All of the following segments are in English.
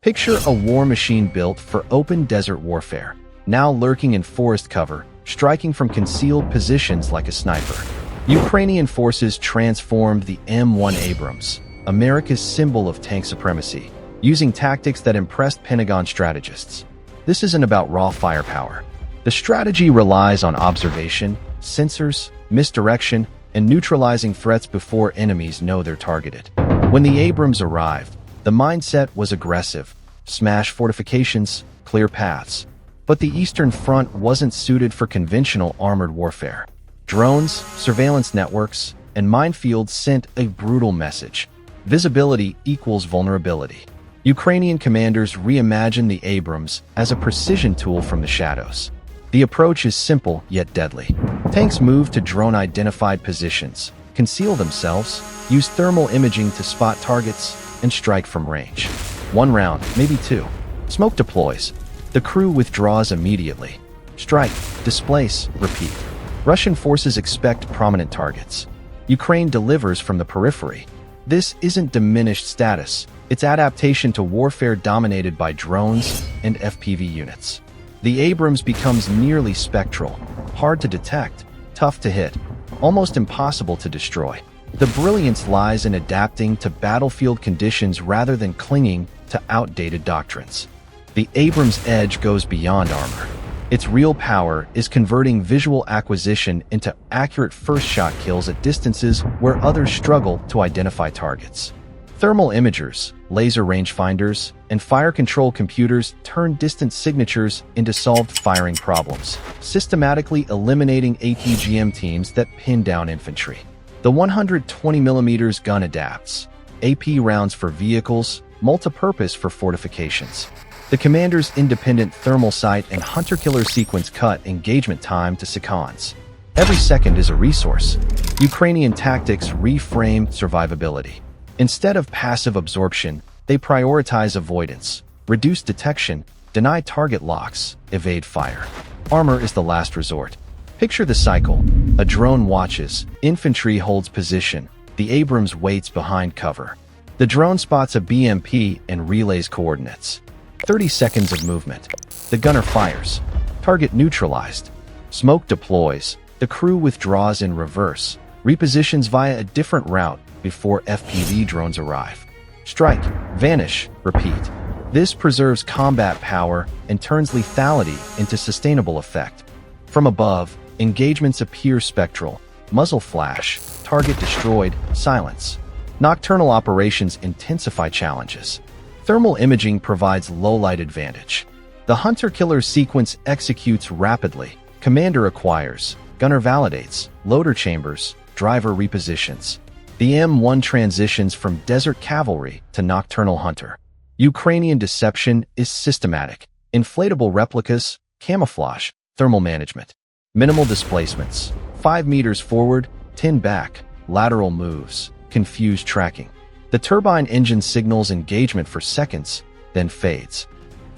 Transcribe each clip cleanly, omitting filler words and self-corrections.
Picture a war machine built for open desert warfare, now lurking in forest cover, striking from concealed positions like a sniper. Ukrainian forces transformed the M1 Abrams, America's symbol of tank supremacy, using tactics that impressed Pentagon strategists. This isn't about raw firepower. The strategy relies on observation, sensors, misdirection, and neutralizing threats before enemies know they're targeted. When the Abrams arrived, the mindset was aggressive: smash fortifications, clear paths. But the Eastern Front wasn't suited for conventional armored warfare. Drones, surveillance networks, and minefields sent a brutal message: visibility equals vulnerability. Ukrainian commanders reimagined the Abrams as a precision tool from the shadows. The approach is simple yet deadly. Tanks move to drone-identified positions, conceal themselves, use thermal imaging to spot targets, and strike from range. One round, maybe two. Smoke deploys. The crew withdraws immediately. Strike, displace, repeat. Russian forces expect prominent targets. Ukraine delivers from the periphery. This isn't diminished status. It's adaptation to warfare dominated by drones and FPV units. The Abrams becomes nearly spectral, hard to detect, tough to hit, almost impossible to destroy. The brilliance lies in adapting to battlefield conditions rather than clinging to outdated doctrines. The Abrams edge goes beyond armor. Its real power is converting visual acquisition into accurate first-shot kills at distances where others struggle to identify targets. Thermal imagers, laser rangefinders, and fire control computers turn distant signatures into solved firing problems, systematically eliminating ATGM teams that pin down infantry. The 120mm gun adapts: AP rounds for vehicles, multi-purpose for fortifications. The commander's independent thermal sight and hunter-killer sequence cut engagement time to seconds. Every second is a resource. Ukrainian tactics reframe survivability. Instead of passive absorption, they prioritize avoidance, reduce detection, deny target locks, evade fire. Armor is the last resort. Picture the cycle. A drone watches, infantry holds position, the Abrams waits behind cover. The drone spots a BMP and relays coordinates. 30 seconds of movement. The gunner fires. Target neutralized. Smoke deploys. The crew withdraws in reverse, repositions via a different route before FPV drones arrive. Strike, vanish, repeat. This preserves combat power and turns lethality into sustainable effect. From above, engagements appear spectral: muzzle flash, target destroyed, silence. Nocturnal operations intensify challenges. Thermal imaging provides low-light advantage. The hunter-killer sequence executes rapidly. Commander acquires, gunner validates, loader chambers, driver repositions. The M1 transitions from desert cavalry to nocturnal hunter. Ukrainian deception is systematic: inflatable replicas, camouflage, thermal management. Minimal displacements: 5 meters forward, 10 back, lateral moves, confused tracking. The turbine engine signals engagement for seconds, then fades.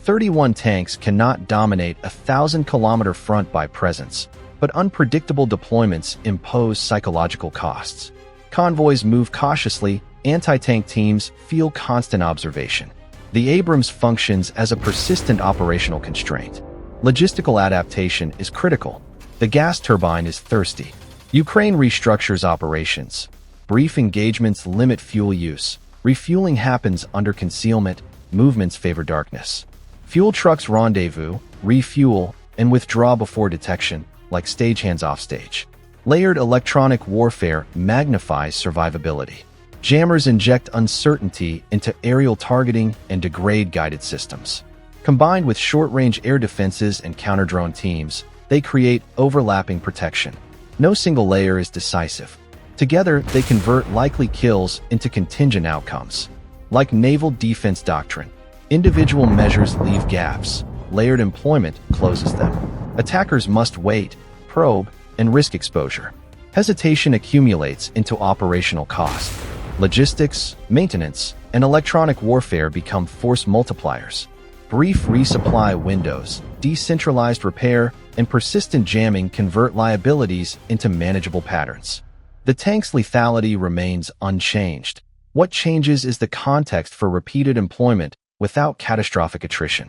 31 tanks cannot dominate a 1,000-kilometer front by presence, but unpredictable deployments impose psychological costs. Convoys move cautiously, anti-tank teams feel constant observation. The Abrams functions as a persistent operational constraint. Logistical adaptation is critical. The gas turbine is thirsty. Ukraine restructures operations. Brief engagements limit fuel use. Refueling happens under concealment. Movements favor darkness. Fuel trucks rendezvous, refuel, and withdraw before detection, like stagehands offstage. Layered electronic warfare magnifies survivability. Jammers inject uncertainty into aerial targeting and degrade guided systems. Combined with short-range air defenses and counter-drone teams, they create overlapping protection. No single layer is decisive. Together, they convert likely kills into contingent outcomes. Like naval defense doctrine, individual measures leave gaps. Layered employment closes them. Attackers must wait, probe, and risk exposure. Hesitation accumulates into operational cost. Logistics, maintenance, and electronic warfare become force multipliers. Brief resupply windows, decentralized repair, and persistent jamming convert liabilities into manageable patterns. The tank's lethality remains unchanged. What changes is the context for repeated employment without catastrophic attrition.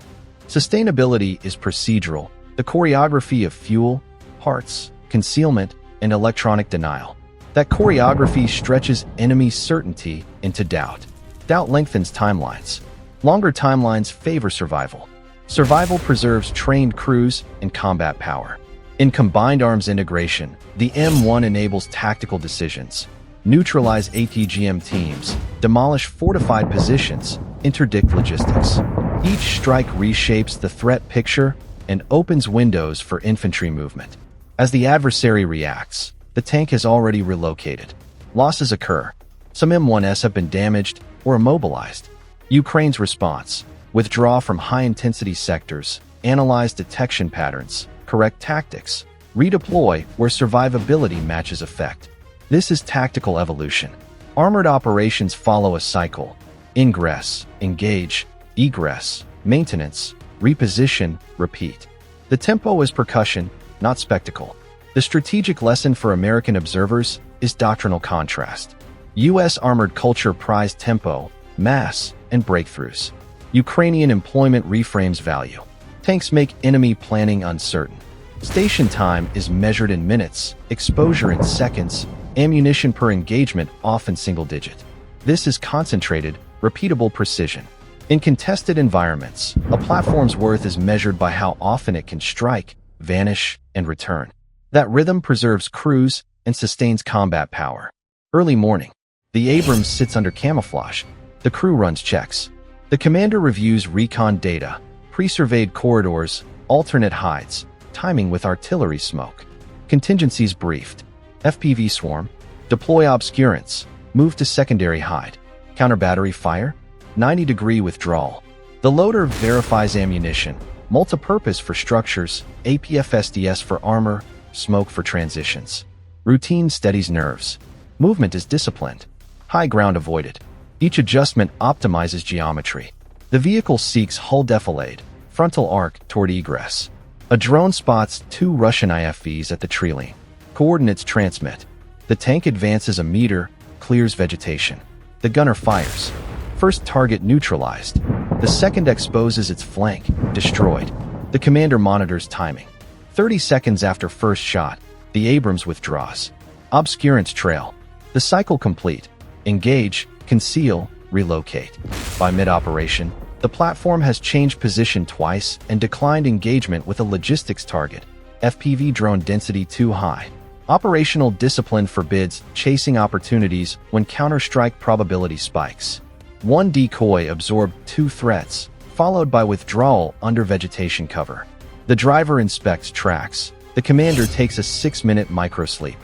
Sustainability is procedural, the choreography of fuel, parts, concealment, and electronic denial. That choreography stretches enemy certainty into doubt. Doubt lengthens timelines. Longer timelines favor survival. Survival preserves trained crews and combat power. In combined arms integration, the M1 enables tactical decisions, neutralize ATGM teams, demolish fortified positions, interdict logistics. Each strike reshapes the threat picture and opens windows for infantry movement. As the adversary reacts, the tank has already relocated. Losses occur. Some M1s have been damaged or immobilized. Ukraine's response: withdraw from high-intensity sectors, analyze detection patterns, correct tactics, redeploy where survivability matches effect. This is tactical evolution. Armored operations follow a cycle: ingress, engage, egress, maintenance, reposition, repeat. The tempo is percussion, not spectacle. The strategic lesson for American observers is doctrinal contrast. U.S. armored culture prized tempo, mass, and breakthroughs. Ukrainian employment reframes value. Tanks make enemy planning uncertain. Station time is measured in minutes, exposure in seconds, ammunition per engagement often single-digit. This is concentrated, repeatable precision. In contested environments, a platform's worth is measured by how often it can strike, vanish, and return. That rhythm preserves crews and sustains combat power. Early morning. The Abrams sits under camouflage. The crew runs checks. The commander reviews recon data, pre-surveyed corridors, alternate hides, timing with artillery smoke. Contingencies briefed. FPV swarm. Deploy obscurants. Move to secondary hide. Counter-battery fire. 90-degree withdrawal. The loader verifies ammunition. Multipurpose for structures. APFSDS for armor. Smoke for transitions. Routine steadies nerves. Movement is disciplined. High ground avoided. Each adjustment optimizes geometry. The vehicle seeks hull defilade, frontal arc toward egress. A drone spots 2 Russian IFVs at the tree line. Coordinates transmit. The tank advances a meter, clears vegetation. The gunner fires. First target neutralized. The second exposes its flank, destroyed. The commander monitors timing. 30 seconds after first shot, the Abrams withdraws. Obscurants trail. The cycle complete. Engage, conceal, relocate. By mid-operation, the platform has changed position twice and declined engagement with a logistics target. FPV drone density too high. Operational discipline forbids chasing opportunities when counter-strike probability spikes. 1 decoy absorbed 2 threats, followed by withdrawal under vegetation cover. The driver inspects tracks. The commander takes a 6-minute microsleep.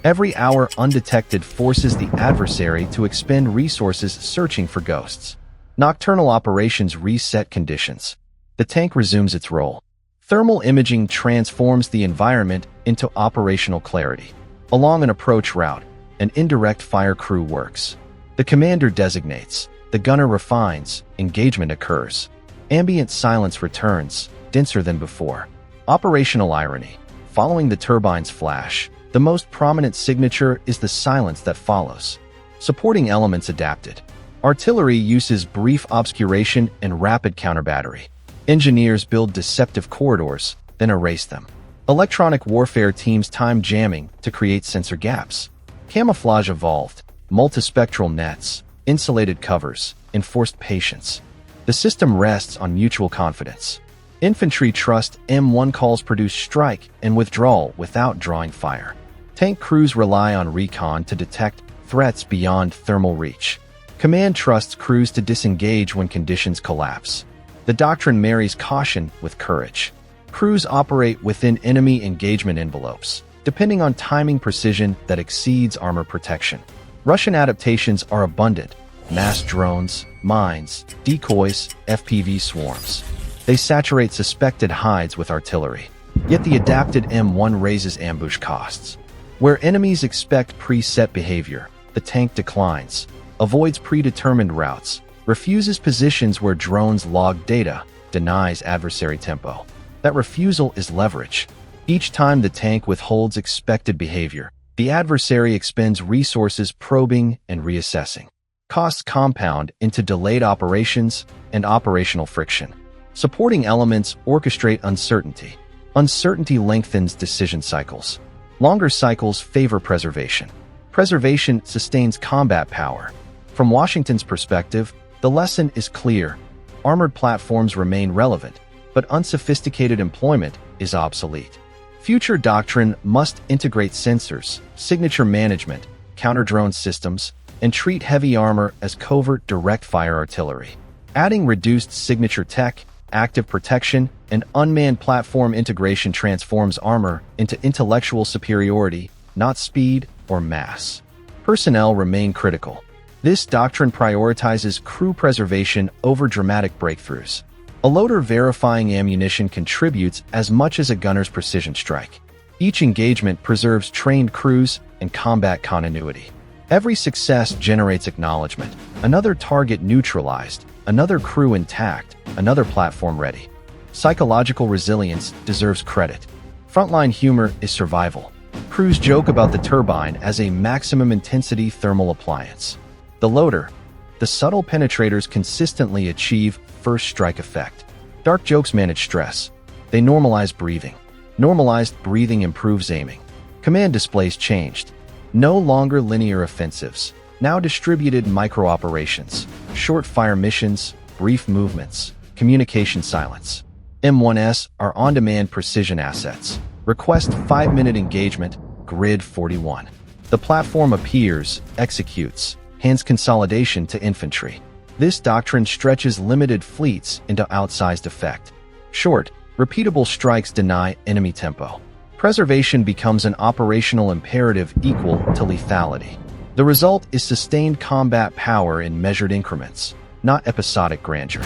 Every hour undetected forces the adversary to expend resources searching for ghosts. Nocturnal operations reset conditions. The tank resumes its role. Thermal imaging transforms the environment into operational clarity. Along an approach route, an indirect fire crew works. The commander designates. The gunner refines. Engagement occurs. Ambient silence returns, denser than before. Operational irony. Following the turbine's flash, the most prominent signature is the silence that follows. Supporting elements adapted. Artillery uses brief obscuration and rapid counter-battery. Engineers build deceptive corridors, then erase them. Electronic warfare teams time jamming to create sensor gaps. Camouflage evolved. Multispectral nets, insulated covers, enforced patience. The system rests on mutual confidence. Infantry trust M1 calls produce strike and withdrawal without drawing fire. Tank crews rely on recon to detect threats beyond thermal reach. Command trusts crews to disengage when conditions collapse. The doctrine marries caution with courage. Crews operate within enemy engagement envelopes, depending on timing precision that exceeds armor protection. Russian adaptations are abundant: mass drones, mines, decoys, FPV swarms. They saturate suspected hides with artillery. Yet the adapted M1 raises ambush costs. Where enemies expect preset behavior, the tank declines, avoids predetermined routes, refuses positions where drones log data, denies adversary tempo. That refusal is leverage. Each time the tank withholds expected behavior, the adversary expends resources probing and reassessing. Costs compound into delayed operations and operational friction. Supporting elements orchestrate uncertainty. Uncertainty lengthens decision cycles. Longer cycles favor preservation. Preservation sustains combat power. From Washington's perspective, the lesson is clear. Armored platforms remain relevant, but unsophisticated employment is obsolete. Future doctrine must integrate sensors, signature management, counter-drone systems, and treat heavy armor as covert direct-fire artillery. Adding reduced signature tech, active protection, and unmanned platform integration transforms armor into intellectual superiority, not speed or mass. Personnel remain critical. This doctrine prioritizes crew preservation over dramatic breakthroughs. A loader verifying ammunition contributes as much as a gunner's precision strike. Each engagement preserves trained crews and combat continuity. Every success generates acknowledgement. Another target neutralized, another crew intact, another platform ready. Psychological resilience deserves credit. Frontline humor is survival. Crews joke about the turbine as a maximum intensity thermal appliance. The loader. The subtle penetrators consistently achieve first strike effect. Dark jokes manage stress. They normalize breathing. Normalized breathing improves aiming. Command displays changed. No longer linear offensives. Now distributed micro-operations. Short-fire missions, brief movements, communication silence. M1s are on-demand precision assets. Request 5-minute engagement, grid 41. The platform appears, executes, hands consolidation to infantry. This doctrine stretches limited fleets into outsized effect. Short, repeatable strikes deny enemy tempo. Preservation becomes an operational imperative equal to lethality. The result is sustained combat power in measured increments, not episodic grandeur.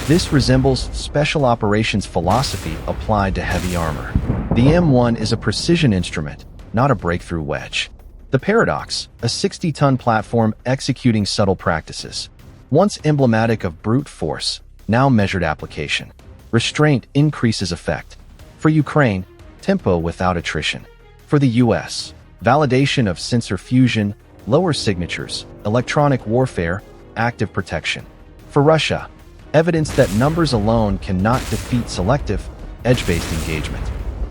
This resembles special operations philosophy applied to heavy armor. The M1 is a precision instrument, not a breakthrough wedge. The paradox, a 60-ton platform executing subtle practices. Once emblematic of brute force, now measured application. Restraint increases effect. For Ukraine, tempo without attrition. For the US, validation of sensor fusion, lower signatures, electronic warfare, active protection. For Russia, evidence that numbers alone cannot defeat selective, edge-based engagement.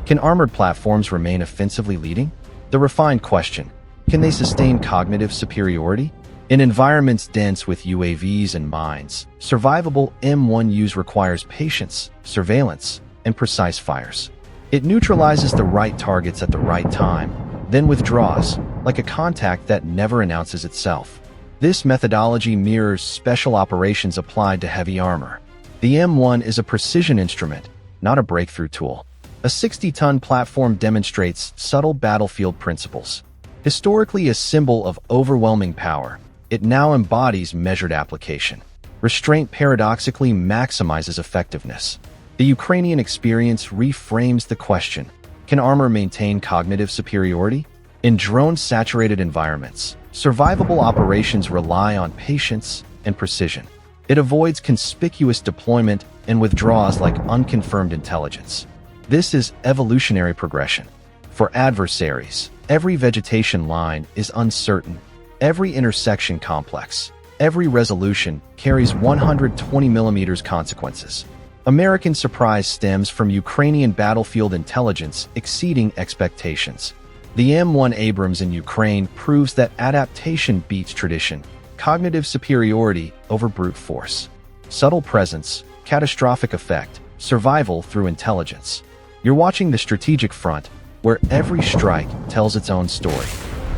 Can armored platforms remain offensively leading? The refined question, can they sustain cognitive superiority? In environments dense with UAVs and mines, survivable M1Us requires patience, surveillance, and precise fires. It neutralizes the right targets at the right time, then withdraws, like a contact that never announces itself. This methodology mirrors special operations applied to heavy armor. The M1 is a precision instrument, not a breakthrough tool. A 60-ton platform demonstrates subtle battlefield principles. Historically a symbol of overwhelming power, it now embodies measured application. Restraint paradoxically maximizes effectiveness. The Ukrainian experience reframes the question, can armor maintain cognitive superiority? In drone-saturated environments, survivable operations rely on patience and precision. It avoids conspicuous deployment and withdraws like unconfirmed intelligence. This is evolutionary progression. For adversaries, every vegetation line is uncertain, every intersection complex, every resolution carries 120 millimeters consequences. American surprise stems from Ukrainian battlefield intelligence exceeding expectations. The M1 Abrams in Ukraine proves that adaptation beats tradition, cognitive superiority over brute force. Subtle presence, catastrophic effect, survival through intelligence. You're watching the strategic front, where every strike tells its own story.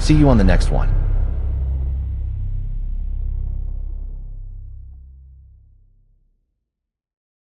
See you on the next one.